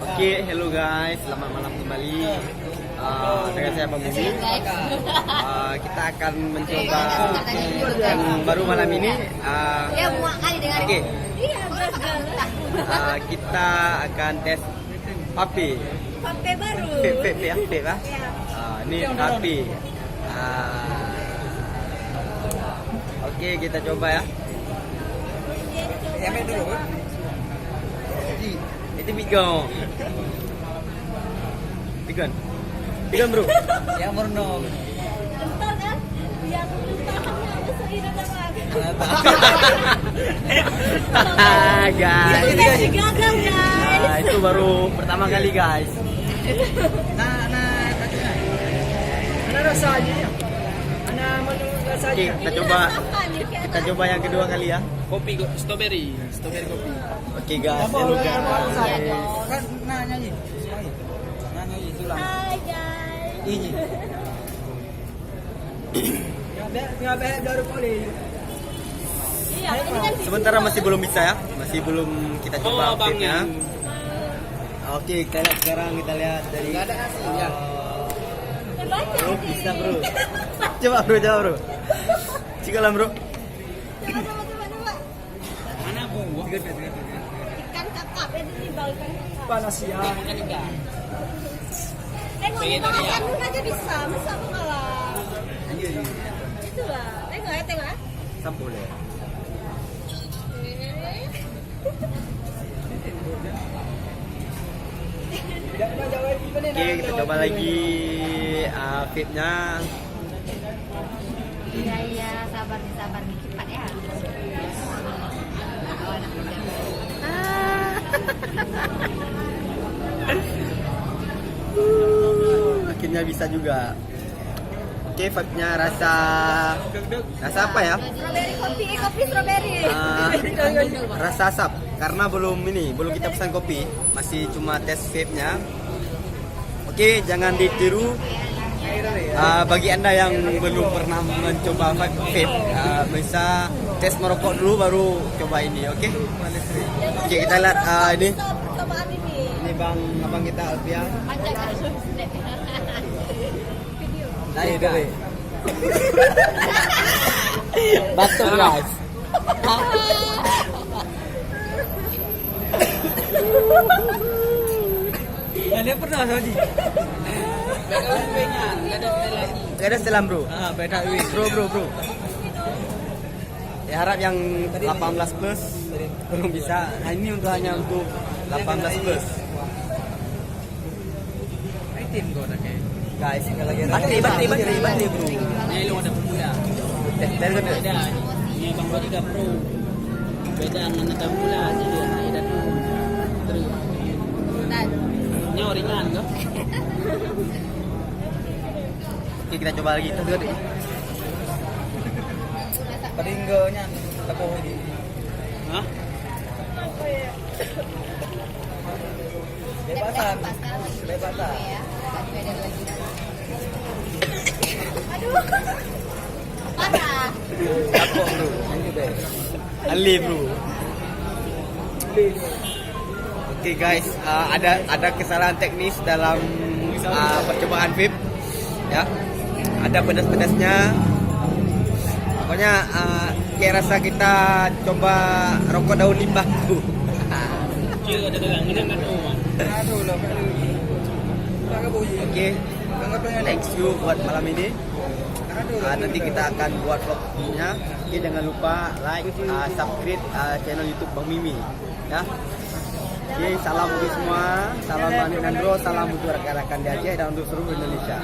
Oke, hello guys, selamat malam kembali. Dengan saya Bang Bumi. Kita akan mencoba yang baru malam ini. Oke, kita akan tes papi. Pape baru. Pape lah. Ini papi. Oke, kita coba ya. Yang dulu. Itu Bigon. Bigon bro. Yang murno. Bentar kan? Yang tahannya ada seirah Guys. Masih gagal guys. Nah, itu baru pertama kali guys. Mana rasanya? Mana menu rasanya? Oke, kita coba yang kedua kali ya. Kopi strawberry kopi. Oke guys, hello guys. Kan nyanyi. Nyanyi tulang. Hai guys. Ini. Ngabe baru kali. Iya, ini kan Sementara masih belum bisa ya, masih belum kita coba vape-nya. Oke, sekarang kita lihat dari. Enggak ada nasi ya. baca. Bro, bisa bro. Coba bro. Cikalah bro. Coba. Mana buah? Ikan kakap ya di bawah ikan kakap. Panas ya. Tengok nih Bang Anun aja bisa, masa aku kalah. Itu lah. Tengok ya. Sampul ya. Oke, kita coba lagi vape-nya. Iya, sabar nih cepat ya. Akhirnya bisa juga. Oke, vape-nya rasa apa ya? Kopi strawberry. Rasa asap karena belum kita pesan kopi, masih cuma tes vape-nya. Oke, jangan ditiru. Bagi anda yang belum pernah mencoba vape, bisa tes merokok dulu baru coba ini. Oke, kita lihat ini. Percobaan ini. Ini abang kita Alfian. Nah, itu deh. Batuk guys. Dia pernah tadi. Gak ada setelan bro. Beda wih. Bro. Ya harap yang 18 plus belum bisa. Nah, ini hanya untuk 18 plus. Item kau nak kayak. Guys, bateri bro. Ini lu ada pemula. Dari Beda. Ini Bang Bodi ka pro. Beda dengan ada pemula jadi ada tu. Terus. Ini ringan kau. Oke, kita coba lagi. Peringgonya tepuh ini. Hah? Bebatan. Aduh. Parah. Kapok bro. Ali bro. Oke guys, ada kesalahan teknis dalam percobaan vape. Ya. Ada pedas-pedasnya. Pokoknya kayak rasa kita coba rokok daun limbah tuh. Oke, thanks you buat malam ini. Nanti kita akan buat vlognya. Oke, jangan lupa like, subscribe channel YouTube Bang Mimi. Ya. Oke, salam untuk semua, salam Bani Nandro, salam untuk rekan-rekan di Aceh dan untuk seluruh Indonesia.